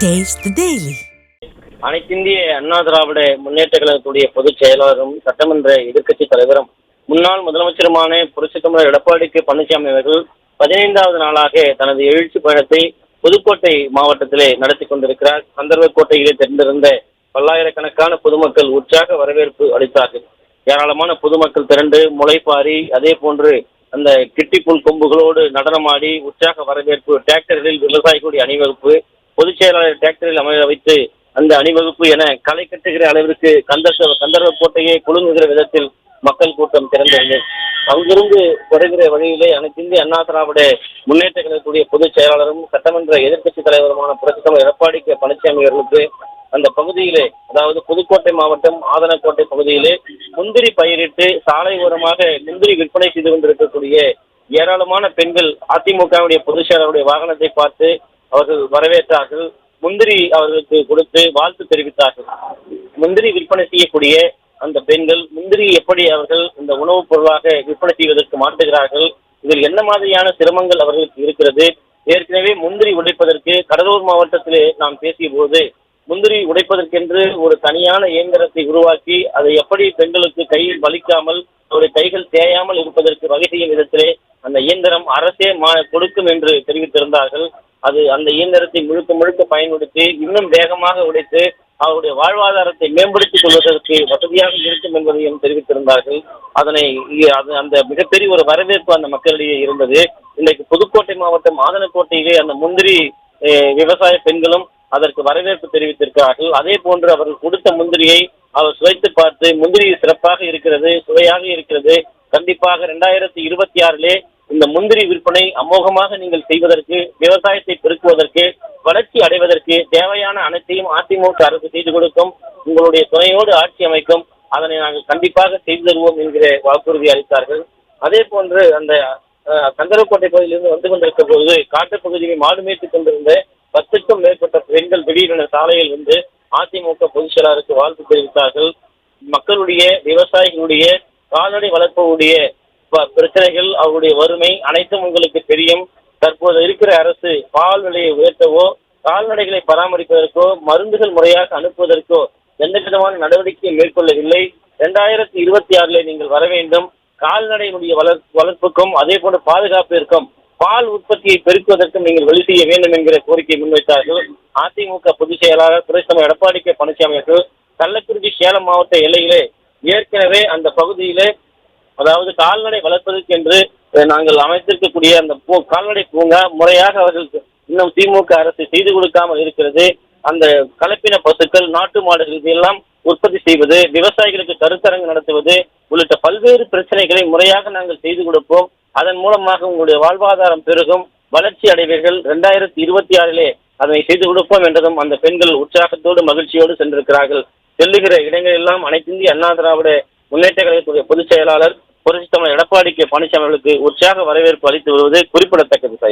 Taste the Daily. அனைத்திந்திய அண்ணா திராவிட முன்னேற்ற கழகத்துடைய பொதுச் செயலாளரும் சட்டமன்ற எதிர்க்கட்சித் தலைவரும் முன்னாள் முதலமைச்சருமான புரட்சித் தமிழர் எடப்பாடி பழனிசாமி அவர்கள் 15வது நாளாக தனது எழுச்சி பயணத்தை புதுக்கோட்டை மாவட்டத்திலே நடத்தி கொண்டிருக்கிறார். கந்தர்வக்கோட்டையிலே திரண்டிருந்த பல்லாயிரக்கணக்கான பொதுமக்கள் உற்சாக வரவேற்பு அளித்தார்கள். ஏராளமான பொதுமக்கள் திரண்டு முளைப்பாரி அதே போன்று அந்த கிட்டிப்புல் கொம்புகளோடு நடனமாடி உற்சாக வரவேற்பு, டிராக்டர்களில் விவசாயிகளுடைய அணிவகுப்பு, பொதுச் செயலாளர் டிராக்டரில் அமைய வைத்து அந்த அணிவகுப்பு என களை கட்டுகிற அளவிற்கு கந்தர்வக்கோட்டையை குலுங்குகிற விதத்தில் மக்கள் கூட்டம் திரண்டது. அங்கிருந்து வருகிற வழியிலே அனைத்திந்திய அண்ணா திராவிட முன்னேற்ற கழகத்துடைய பொதுச் செயலாளரும் சட்டமன்ற எதிர்க்கட்சித் தலைவருமான புரட்சித் தலைவர் எடப்பாடி பழனிசாமி அவர்களுக்கு அந்த பகுதியிலே, அதாவது புதுக்கோட்டை மாவட்டம் ஆதனக்கோட்டை பகுதியிலே முந்திரி பயிரிட்டு சாலை ஓரமாக முந்திரி விற்பனை செய்து கொண்டிருக்கக்கூடிய ஏராளமான பெண்கள் அதிமுகவுடைய பொதுச் செயலாளருடைய வாகனத்தை பார்த்து அவர்கள் வரவேற்றார்கள். முந்திரி அவர்களுக்கு கொடுத்து வாழ்த்து தெரிவித்தார்கள். முந்திரி விற்பனை செய்யக்கூடிய அந்த பெண்கள் முந்திரி எப்படி அவர்கள் இந்த உணவுப் பொருளாக விற்பனை செய்வதற்கு மாற்றுகிறார்கள், இதில் என்ன மாதிரியான சிரமங்கள் அவர்களுக்கு இருக்கிறது, ஏற்கனவே முந்திரி உடைப்பதற்கு கடலூர் மாவட்டத்திலே நாம் பேசிய போது முந்திரி உடைப்பதற்கென்று ஒரு தனியான இயந்திரத்தை உருவாக்கி அதை எப்படி பெண்களுக்கு கையில் வலிக்காமல் அவருடைய கைகள் தேயாமல் இருப்பதற்கு வகை செய்யும் விதத்திலே அந்த இயந்திரம் அரசே கொடுக்கும் என்று தெரிவித்திருந்தார்கள். அது அந்த இயந்திரத்தை முழுக்க முழுக்க பயன்படுத்தி இன்னும் வேகமாக உடைத்து அவருடைய வாழ்வாதாரத்தை மேம்படுத்திக் கொள்வதற்கு வசதியாக இருக்கும் என்பதையும் தெரிவித்திருந்தார்கள். அந்த மிகப்பெரிய ஒரு வரவேற்பு அந்த மக்களிடையே இருந்தது. இன்றைக்கு புதுக்கோட்டை மாவட்டம் ஆதனக்கோட்டையிலே அந்த முந்திரி விவசாய பெண்களும் அதற்கு வரவேற்பு தெரிவித்திருக்கிறார்கள். அதே போன்று அவர்கள் கொடுத்த முந்திரியை அவர் சுவைத்து பார்த்து முந்திரி சிறப்பாக இருக்கிறது, சுவையாக இருக்கிறது, கண்டிப்பாக 2026 இந்த முந்திரி விற்பனை அமோகமாக நீங்கள் செய்வதற்கு, விவசாயத்தை பெருக்குவதற்கு, வளர்ச்சி அடைவதற்கு தேவையான அனைத்தையும் அதிமுக அரசு செய்து கொடுக்கும், உங்களுடைய துணையோடு ஆட்சி அமைக்கும், அதனை நாங்கள் கண்டிப்பாக செய்து தருவோம் என்கிற வாக்குறுதி அளித்தார்கள். அதே போன்று அந்த கந்தரக்கோட்டை பகுதியிலிருந்து வந்து கொண்டிருக்கிற போது காட்டுப்பகுதியை மாடு மேய்த்துக் கொண்டிருந்த 10க்கும் மேற்பட்ட பெண்கள் திடீரென சாலையில் வந்து அதிமுக பொதுச் செயலாளருக்கு வாழ்த்து தெரிவித்தார்கள். மக்களுடைய, விவசாயிகளுடைய, கால்நடை வளர்ப்பவருடைய பிரச்சனைகள், அவருடைய வறுமை அனைத்தும் உங்களுக்கு தெரியும். தற்போது இருக்கிற அரசு பால் விலையை உயர்த்தவோ, கால்நடைகளை பராமரிப்பதற்கோ, மருந்துகள் முறையாக அனுப்புவதற்கோ எந்த விதமான நடவடிக்கையை மேற்கொள்ளவில்லை. 2026 நீங்கள் வர வேண்டும். கால்நடையினுடைய வளர்ப்புக்கும் அதே போன்ற பாதுகாப்பிற்கும் பால் உற்பத்தியை பெருக்குவதற்கும் நீங்கள் வழி செய்ய வேண்டும் என்கிற கோரிக்கை முன்வைத்தார்கள். அதிமுக பொதுச் செயலாளர் புரட்சித் தலைவர் எடப்பாடி பழனிசாமி அவர்கள் கள்ளக்குறிச்சி சேலம் மாவட்ட எல்லையிலே ஏற்கனவே அந்த பகுதியிலே, அதாவது கால்நடை வளர்ப்பதற்கு என்று நாங்கள் அமைத்திருக்கக்கூடிய அந்த கால்நடை பூங்கா முறையாக அவர்களுக்கு இன்னும் திமுக அரசு செய்து கொடுக்காமல் இருக்கிறது. அந்த கலப்பின பசுக்கள், நாட்டு மாடுகள் இதையெல்லாம் உற்பத்தி செய்வது, விவசாயிகளுக்கு கருத்தரங்கு நடத்துவது உள்ளிட்ட பல்வேறு பிரச்சனைகளை முறையாக நாங்கள் செய்து கொடுப்போம். அதன் மூலமாக உங்களுடைய வாழ்வாதாரம் பெருகும், வளர்ச்சி அடைவீர்கள். 2026 அதனை செய்து கொடுப்போம் என்றதும் அந்த பெண்கள் உற்சாகத்தோடு மகிழ்ச்சியோடு சென்றிருக்கிறார்கள். செல்லுகிற இடங்களெல்லாம் அனைத்திந்திய அண்ணா திராவிட முன்னேற்ற கழகத்துடைய பொதுச் செயலாளர் புரட்சித் தமிழர் எடப்பாடி பழனிசாமி அவர்களுக்கு உற்சாக வரவேற்பு அளித்து வருவது குறிப்பிடத்தக்கது.